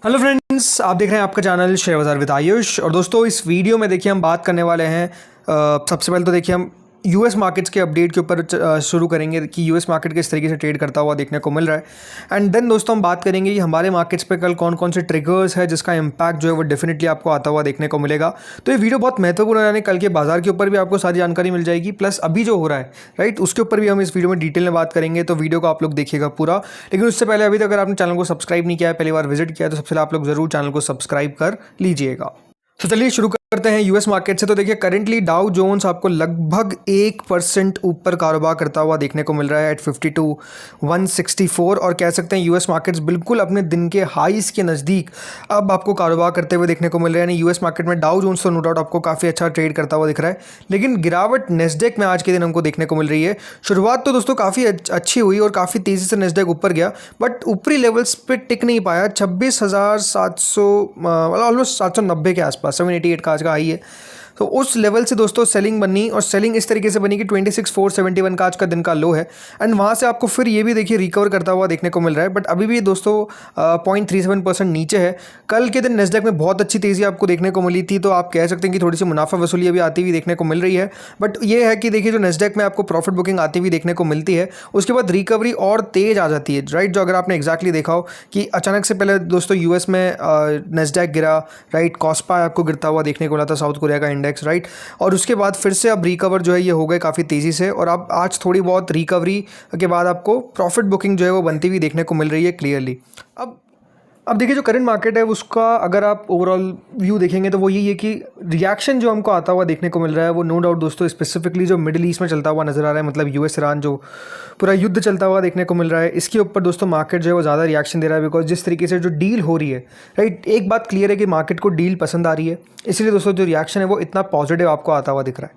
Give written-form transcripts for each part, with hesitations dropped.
Hello friends, आप देख रहे हैं आपका चैनल शेयर बाजार विद आयुष। और दोस्तों, इस वीडियो में देखिए हम बात करने वाले हैं सबसे पहले तो देखिए हम यूएस मार्केट्स के अपडेट के ऊपर शुरू करेंगे कि यूएस मार्केट किस तरीके से ट्रेड करता हुआ देखने को मिल रहा है। एंड देन दोस्तों हम बात करेंगे कि हमारे मार्केट्स पे कल कौन कौन से ट्रिगर्स है जिसका इम्पैक्ट जो है वो डेफिनेटली आपको आता हुआ देखने को मिलेगा। तो ये वीडियो बहुत महत्वपूर्ण है, कल के बाजार के ऊपर भी आपको सारी जानकारी मिल जाएगी, प्लस अभी जो हो रहा है राइट उसके ऊपर भी हम इस वीडियो में डिटेल में बात करेंगे। तो वीडियो को आप लोग देखिएगा पूरा। लेकिन उससे पहले अभी तक अगर आपने चैनल को सब्सक्राइब नहीं किया है, पहली बार विजिट किया है, तो सबसे पहले आप लोग जरूर चैनल को सब्सक्राइब कर लीजिएगा। तो चलिए शुरू करते हैं यूएस मार्केट से। तो देखिए करंटली डाउ जोन्स आपको लगभग 1% ऊपर कारोबार करता हुआ देखने को मिल रहा है एट 52,164। और कह सकते हैं यूएस मार्केट्स बिल्कुल अपने दिन के हाईस के नज़दीक अब आपको कारोबार करते हुए देखने को मिल रहे हैं। यानी यूएस मार्केट में डाउ जोन्स तो नो डाउट आपको काफ़ी अच्छा ट्रेड करता हुआ दिख रहा है, लेकिन गिरावट नेस्डेक में आज के दिन हमको देखने को मिल रही है। शुरुआत तो दोस्तों काफ़ी अच्छी हुई और काफ़ी तेज़ी से नेस्डेक ऊपर गया, बट ऊपरी लेवल्स पे टिक नहीं पाया। 26,700 ऑलमोस्ट 790 के आसपास 788 का आज का हाई है। तो उस लेवल से दोस्तों सेलिंग बनी, और सेलिंग इस तरीके से बनी कि 26,471 का आज का दिन का लो है। एंड वहाँ से आपको फिर ये भी देखिए रिकवर करता हुआ देखने को मिल रहा है, बट अभी भी दोस्तों 0.37% नीचे है। कल के दिन नेस्डेक में बहुत अच्छी तेज़ी आपको देखने को मिली थी, तो आप कह सकते हैं कि थोड़ी सी मुनाफा वसूली अभी आती हुई देखने को मिल रही है। बट ये है कि देखिए जो नेस्डेक में आपको प्रॉफिट बुकिंग आती हुई देखने को मिलती है, उसके बाद रिकवरी और तेज़ आ जाती है राइट। जो अगर आपने एग्जैक्टली देखा हो कि अचानक से पहले दोस्तों यूएस में नेस्डेक गिरा राइट, कॉस्पा आपको गिरता हुआ देखने को मिला था, साउथ कोरिया का इंडेक्स राइट। और उसके बाद फिर से अब रिकवर जो है ये हो गए काफ़ी तेज़ी से, और अब आज थोड़ी बहुत रिकवरी के बाद आपको प्रॉफिट बुकिंग जो है वो बनती हुई देखने को मिल रही है क्लियरली। अब देखिए जो करंट मार्केट है उसका अगर आप ओवरऑल व्यू देखेंगे तो वो यही है कि रिएक्शन जो हमको आता हुआ देखने को मिल रहा है वो नो डाउट दोस्तों स्पेसिफिकली जो मिडिल ईस्ट में चलता हुआ नज़र आ रहा है, मतलब यूएस ईरान जो पूरा युद्ध चलता हुआ देखने को मिल रहा है, इसके ऊपर दोस्तों मार्केट जो है वो ज़्यादा रिएक्शन दे रहा है। बिकॉज जिस तरीके से जो डील हो रही है राइट, एक बात क्लियर है कि मार्केट को डील पसंद आ रही है, इसलिए दोस्तों जो रिएक्शन है वो इतना पॉजिटिव आपको आता हुआ दिख रहा है।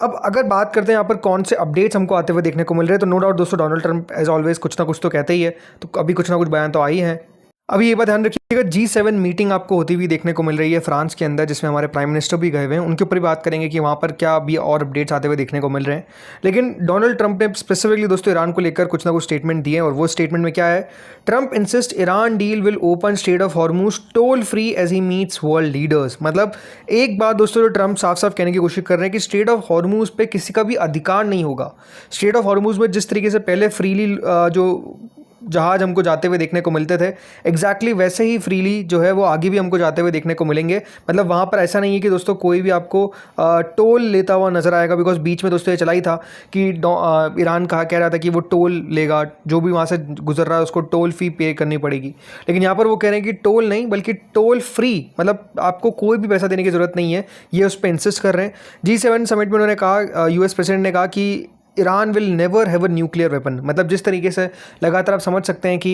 अब अगर बात करते हैं यहाँ पर कौन से अपडेट्स हमको आते हुए देखने को मिल रहे हैं, तो नो डाउट दोस्तों डोनाल्ड ट्रंप एज ऑलवेज कुछ ना कुछ तो कहते ही है, तो अभी कुछ ना कुछ बयान तो आई हैं। अभी ये बात ध्यान रखिएगा, G7 मीटिंग आपको होती हुई देखने को मिल रही है फ्रांस के अंदर, जिसमें हमारे प्राइम मिनिस्टर भी गए हुए हैं। उनके ऊपर भी बात करेंगे कि वहाँ पर क्या अभी और अपडेट्स आते हुए देखने को मिल रहे हैं। लेकिन डोनाल्ड ट्रंप ने स्पेसिफिकली दोस्तों ईरान को लेकर कुछ ना कुछ स्टेटमेंट दिए, और वो स्टेटमेंट में क्या है, Trump insist Iran deal will open Strait of Hormuz toll free as he meets world leaders. मतलब एक बात दोस्तों जो ट्रंप साफ साफ कहने की कोशिश कर रहे हैं कि स्ट्रेट ऑफ हॉर्मूज पे किसी का भी अधिकार नहीं होगा। स्ट्रेट ऑफ हॉर्मूज में जिस तरीके से पहले फ्रीली जो जहाज हमको जाते हुए देखने को मिलते थे, एग्जैक्टली वैसे ही फ्रीली जो है वो आगे भी हमको जाते हुए देखने को मिलेंगे। मतलब वहाँ पर ऐसा नहीं है कि दोस्तों कोई भी आपको टोल लेता हुआ नज़र आएगा। बिकॉज बीच में दोस्तों ये चला ही था कि ईरान कह रहा था कि वो टोल लेगा, जो भी वहाँ से गुजर रहा है उसको टोल फी पे करनी पड़ेगी। लेकिन यहाँ पर वो कह रहे हैं कि टोल नहीं बल्कि टोल फ्री, मतलब आपको कोई भी पैसा देने की ज़रूरत नहीं है, ये उस पर इंसिस्ट कर रहे हैं। G7 समिट में उन्होंने कहा, यूएस प्रेसिडेंट ने कहा कि Iran will never have a nuclear weapon. मतलब जिस तरीके से लगातार आप समझ सकते हैं कि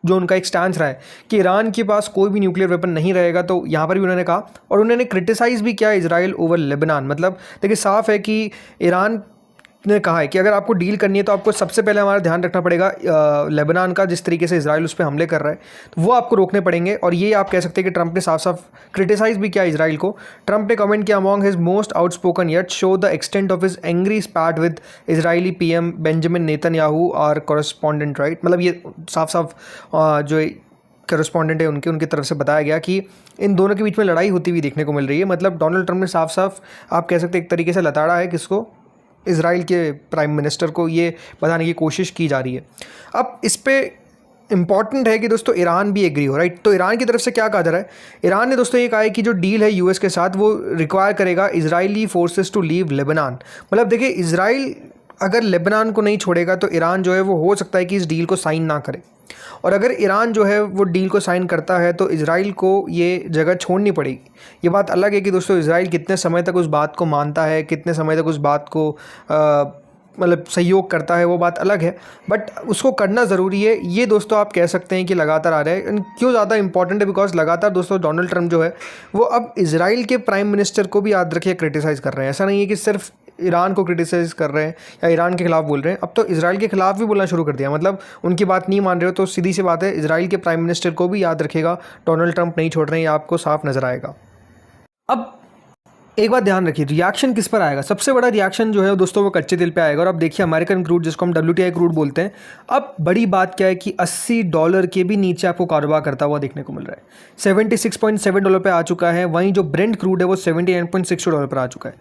जो उनका एक स्टैंड रहा है कि ईरान के पास कोई भी न्यूक्लियर वेपन नहीं रहेगा, तो यहाँ पर भी उन्होंने कहा। और उन्होंने क्रिटिसाइज़ भी किया इजराइल ओवर लेबनान। मतलब देखिए साफ है कि ईरान ने कहा है कि अगर आपको डील करनी है तो आपको सबसे पहले हमारा ध्यान रखना पड़ेगा लेबनान का, जिस तरीके से इजराइल उस पर हमले कर रहा है, तो वो आपको रोकने पड़ेंगे। और ये आप कह सकते हैं कि ट्रंप ने साफ साफ क्रिटिसाइज भी किया इजराइल को। ट्रंप ने कमेंट किया, among his most outspoken yet show the extent of his angry स्पैट with Israeli PM Benjamin Netanyahu और कॉरेस्पॉन्डेंट राइट। मतलब ये साफ साफ जो करस्पॉन्डेंट है उनकी तरफ से बताया गया कि इन दोनों के बीच में लड़ाई होती हुई देखने को मिल रही है। मतलब डोनाल्ड ट्रंप ने साफ साफ आप कह सकते हैं एक तरीके से लताड़ा है किसको, इजराइल के प्राइम मिनिस्टर को, ये बताने की कोशिश की जा रही है। अब इस पे इंपॉर्टेंट है कि दोस्तों ईरान भी एग्री हो राइट। तो ईरान की तरफ से क्या कहा जा रहा है, ईरान ने दोस्तों ये कहा है कि जो डील है यूएस के साथ वो रिक्वायर करेगा Israeli forces to leave Lebanon. मतलब देखिए इजराइल अगर लेबनान को नहीं छोड़ेगा तो ईरान जो है वो हो सकता है कि इस डील को साइन ना करे, और अगर ईरान जो है वो डील को साइन करता है तो इजराइल को ये जगह छोड़नी पड़ेगी। ये बात अलग है कि दोस्तों इजराइल कितने समय तक उस बात को मानता है, कितने समय तक उस बात को मतलब सहयोग करता है, वो बात अलग है, बट उसको करना ज़रूरी है। ये दोस्तों आप कह सकते हैं कि लगातार आ रहा है। क्यों ज़्यादा इंपॉर्टेंट है, बिकॉज लगातार दोस्तों डोनाल्ड ट्रंप जो है वो अब इजराइल के प्राइम मिनिस्टर को भी याद रखिए क्रिटिसाइज़ कर रहे हैं। ऐसा नहीं है कि सिर्फ ईरान को क्रिटिसाइज़ कर रहे हैं या ईरान के खिलाफ बोल रहे हैं, अब तो इजराइल के खिलाफ भी बोलना शुरू कर दिया। मतलब उनकी बात नहीं मान रहे हो तो सीधी सी बात है, इजराइल के प्राइम मिनिस्टर को भी याद रखेगा डोनाल्ड ट्रंप नहीं छोड़ रहे हैं, ये आपको साफ नज़र आएगा। अब एक बात ध्यान रखिए, रिएक्शन किस पर आएगा? सबसे बड़ा रिएक्शन जो है दोस्तों वो कच्चे तेल पे आएगा। और अब देखिए अमेरिकन क्रूड जिसको हम WTI क्रूड बोलते हैं, अब बड़ी बात क्या है कि $80 के भी नीचे आपको कारोबार करता हुआ देखने को मिल रहा है। $76.7 पे आ चुका है। वहीं जो ब्रेंट क्रूड है वो $79.62 पर आ चुका है।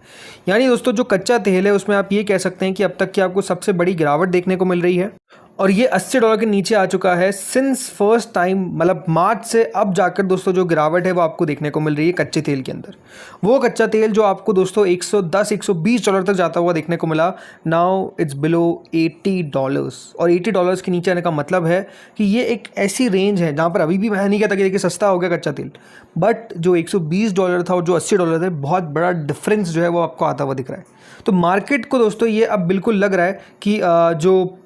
यानी दोस्तों जो कच्चा तेल है उसमें आप ये कह सकते हैं कि अब तक की आपको सबसे बड़ी गिरावट देखने को मिल रही है। और ये $80 के नीचे आ चुका है सिंस फर्स्ट टाइम, मतलब मार्च से अब जाकर दोस्तों जो गिरावट है वो आपको देखने को मिल रही है कच्चे तेल के अंदर। वो कच्चा तेल जो आपको दोस्तों $110-120 तक जाता हुआ देखने को मिला, नाउ इट्स बिलो $80। और $80 के नीचे आने का मतलब है कि ये एक ऐसी रेंज है जहाँ पर अभी भी मैं नहीं कहता कि देखिए सस्ता हो गया कच्चा तेल, बट जो $120 था और जो $80 थे, बहुत बड़ा डिफरेंस जो है वो आपको आता हुआ दिख रहा है। तो मार्केट को दोस्तों ये अब बिल्कुल लग रहा है कि जो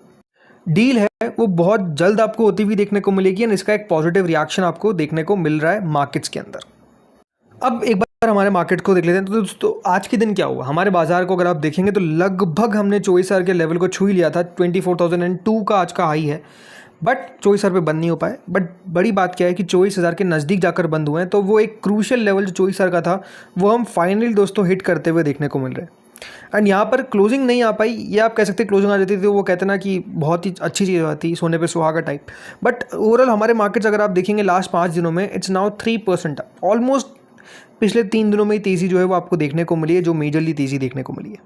डील है वो बहुत जल्द आपको होती हुई देखने को मिलेगी एंड इसका एक पॉजिटिव रिएक्शन आपको देखने को मिल रहा है मार्केट्स के अंदर। अब एक बार हमारे मार्केट को देख लेते हैं। तो दोस्तों आज के दिन क्या हुआ हमारे बाजार को अगर आप देखेंगे तो लगभग हमने 24,000 के लेवल को छू ही लिया था। 24,002 का आज का हाई है, बट 24,000 पे बंद नहीं हो पाए। बट बड़ी बात क्या है कि 24,000 के नज़दीक जाकर बंद हुए हैं, तो वो एक क्रूशियल लेवल जो 24,000 का था वो हम फाइनली दोस्तों हिट करते हुए देखने को मिल रहे हैं। एंड यहाँ पर क्लोजिंग नहीं आ पाई, ये आप कह सकते हैं क्लोजिंग आ जाती थी तो वो कहते ना कि बहुत ही अच्छी चीज़ आती, सोने पे सुहागा टाइप। बट ओवरऑल हमारे मार्केट्स अगर आप देखेंगे लास्ट 5 दिनों में इट्स नाउ 3% ऑलमोस्ट। पिछले 3 दिनों में तेज़ी जो है वो आपको देखने को मिली है, जो मेजरली तेज़ी देखने को मिली है।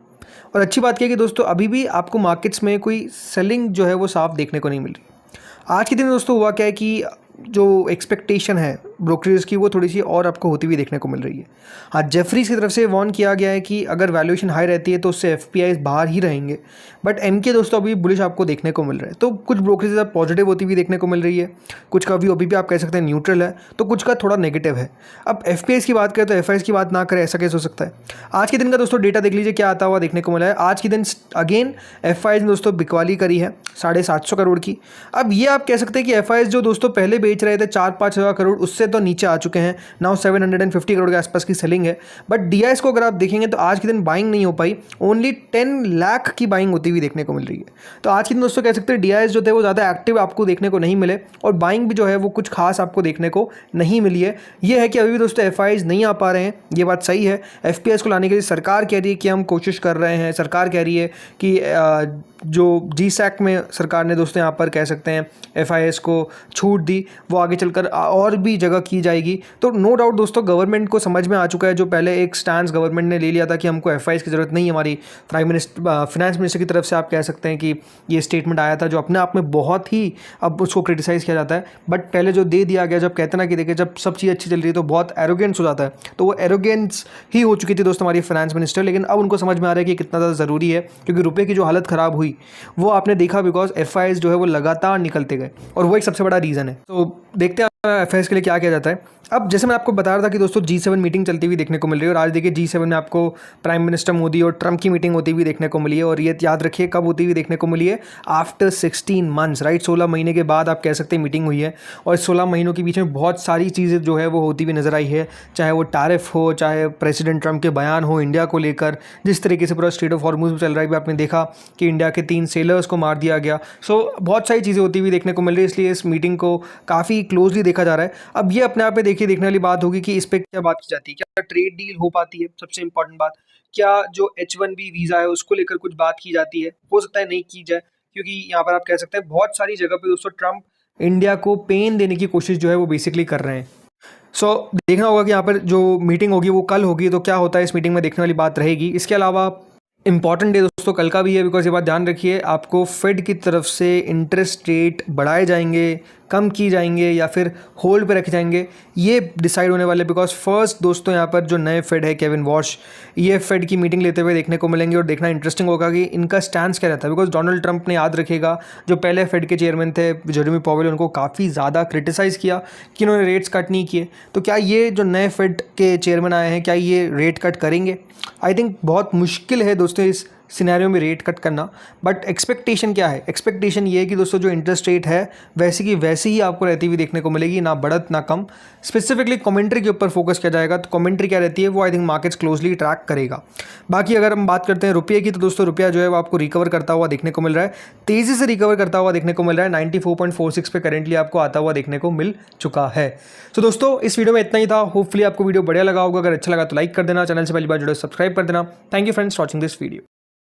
और अच्छी बात क्या है कि दोस्तों अभी भी आपको मार्केट्स में कोई सेलिंग जो है वो साफ देखने को नहीं मिल रही। आज के दिन दोस्तों हुआ क्या है कि जो एक्सपेक्टेशन है ब्रोकरेज की वो थोड़ी सी और आपको होती हुई देखने को मिल रही है। हाँ, जेफरीज की तरफ से वार्न किया गया है कि अगर वैल्यूएशन हाई रहती है तो उससे एफपीआईज बाहर ही रहेंगे, बट एनके दोस्तों अभी बुलिश आपको देखने को मिल रहा है। तो कुछ ब्रोकरेज अब पॉजिटिव होती हुई देखने को मिल रही है, कुछ का अभी भी आप कह सकते हैं न्यूट्रल है, तो कुछ का थोड़ा नेगेटिव है। अब एफपीआईज की बात करें तो एफआईज की बात ना करें, ऐसा कैसे हो सकता है? आज के दिन का दोस्तों डेटा देख लीजिए क्या आता हुआ देखने को मिला है। आज के दिन अगेन एफआईज ने दोस्तों बिकवाली करी है 750 करोड़ की। अब ये आप कह सकते हैं कि एफआईज जो दोस्तों पहले बेच रहे थे 4-5 हज़ार करोड़, उससे तो नीचे आ चुके हैं। नाउ 750 करोड़ के आसपास की सेलिंग है। बट डीआईएस को अगर आप देखेंगे तो आज के दिन बाइंग नहीं हो पाई, ओनली 10 लाख की बाइंग होती हुई देखने को मिल रही है। तो आज के दिन दोस्तों कह सकते हैं डीआईएस जो थे वो ज़्यादा एक्टिव आपको देखने को नहीं मिले, और बाइंग भी जो है वो कुछ खास आपको देखने को नहीं मिली है। ये है कि अभी भी दोस्तों एफआईज नहीं आ पा रहे हैं, ये बात सही है। एफपीआईज को लाने के लिए सरकार कह रही है कि हम कोशिश कर रहे हैं, सरकार कह रही है कि जो जीसैक में सरकार ने दोस्तों यहाँ पर कह सकते हैं एफआईएस को छूट दी, वो आगे चलकर और भी जगह की जाएगी। तो नो डाउट दोस्तों गवर्नमेंट को समझ में आ चुका है, जो पहले एक स्टैंड गवर्नमेंट ने ले लिया था कि हमको एफआईएस की ज़रूरत नहीं है। हमारी फाइनेंस मिनिस्टर की तरफ से आप कह सकते हैं कि ये स्टेटमेंट आया था जो अपने आप में बहुत ही अब उसको क्रिटिसाइज़ किया जाता है। बट पहले जो दे दिया गया, जब कहते ना कि देखिए जब सब चीज़ अच्छी चल रही है तो बहुत एरोगेंस हो जाता है, तो वो एरोगेंस ही हो चुकी थी दोस्तों हमारी फाइनेंस मिनिस्टर। लेकिन अब उनको समझ में आ रहा है कि कितना ज़्यादा ज़रूरी है, क्योंकि रुपये की जो हालत ख़राब हुई वो आपने देखा, बिकॉज एफआईएस जो है वो लगातार निकलते गए, और वो एक सबसे बड़ा रीज़न है। तो देखते हैं एफआईएस के लिए क्या किया जाता है। अब जैसे मैं आपको बता रहा था कि दोस्तों G7 मीटिंग चलती हुई देखने को मिल रही है, और आज देखिए G7 में आपको प्राइम मिनिस्टर मोदी और ट्रम्प की मीटिंग होती हुई देखने को मिली है। और ये याद रखिए कब होती हुई देखने को मिली है, आफ्टर 16 मंथ्स, राइट। 16 महीने के बाद आप कह सकते हैं मीटिंग हुई है, और 16 महीनों के बीच में बहुत सारी चीज़ें जो है वो होती हुई नजर आई है, चाहे वो टैरिफ हो, चाहे प्रेसिडेंट ट्रम्प के बयान हो इंडिया को लेकर, जिस तरीके से पूरा स्ट्रेट ऑफ हॉर्मुज़ में चल रहा है। आपने देखा कि इंडिया के 3 सेलर्स को मार दिया गया। सो बहुत सारी चीज़ें होती हुई देखने को मिल रही है, इसलिए इस मीटिंग को काफ़ी क्लोजली देखा जा रहा है। अब ये अपने आप में देखिए देखने वाली बात होगी कि इस पे क्या बात की जाती है, क्या ट्रेड डील हो पाती है, सबसे इंपॉर्टेंट बात, क्या जो H1B वीज़ा है उसको लेकर कुछ बात की जाती है, हो सकता है नहीं की जाए, क्योंकि यहाँ पर आप कह सकते हैं बहुत सारी जगह पे दोस्तों ट्रम्प इंडिया को पेन देने की कोशिश जो है वो बेसिकली कर रहे हैं। सो देखना होगा कि यहाँ पर जो मीटिंग होगी वो कल होगी, तो क्या होता है इस मीटिंग में देखने वाली बात रहेगी। इसके अलावा इंपॉर्टेंट डे दोस्तों कल का भी है, बिकॉज ये बात ध्यान रखिए, आपको फेड की तरफ से इंटरेस्ट रेट बढ़ाए जाएंगे, कम की जाएंगे, या फिर होल्ड पे रखे जाएंगे, ये डिसाइड होने वाले। बिकॉज फर्स्ट दोस्तों यहाँ पर जो नए फेड है केविन वॉश, ये फेड की मीटिंग लेते हुए देखने को मिलेंगे, और देखना इंटरेस्टिंग होगा कि इनका स्टैंड क्या रहता है। बिकॉज डोनाल्ड ट्रंप ने, याद रखेगा, जो पहले फेड के चेयरमैन थे जेरेमी पॉवेल, उनको काफ़ी ज़्यादा क्रिटिसाइज़ किया कि इन्होंने रेट्स कट नहीं किए। तो क्या ये जो नए फेड के चेयरमैन आए हैं, क्या ये रेट कट करेंगे? आई थिंक बहुत मुश्किल है दोस्तों इस सिनेरियो में रेट कट करना। बट एक्सपेक्टेशन क्या है? एक्सपेक्टेशन ये है कि दोस्तों जो इंटरेस्ट रेट है वैसी की वैसी ही आपको रहती हुई देखने को मिलेगी, ना बढ़त ना कम। स्पेसिफिकली कमेंट्री के ऊपर फोकस किया जाएगा, तो कमेंट्री क्या रहती है वो I think markets closely track करेगा। बाकी अगर हम बात करते हैं रुपये की, तो दोस्तों रुपया जो है वो आपको रिकवर करता हुआ देखने को मिल रहा है, तेज़ी से रिकवर करता हुआ देखने को मिल रहा है। 94.46 पे करेंटली आपको आता हुआ देखने को मिल चुका है। तो दोस्तों इस वीडियो में इतना ही था। होपफुली आपको वीडियो बढ़िया लगा होगा। अगर अच्छा लगा तो लाइक कर देना, चैनल से पहली बार जुड़े सब्सक्राइब कर देना। Thank you friends watching this video.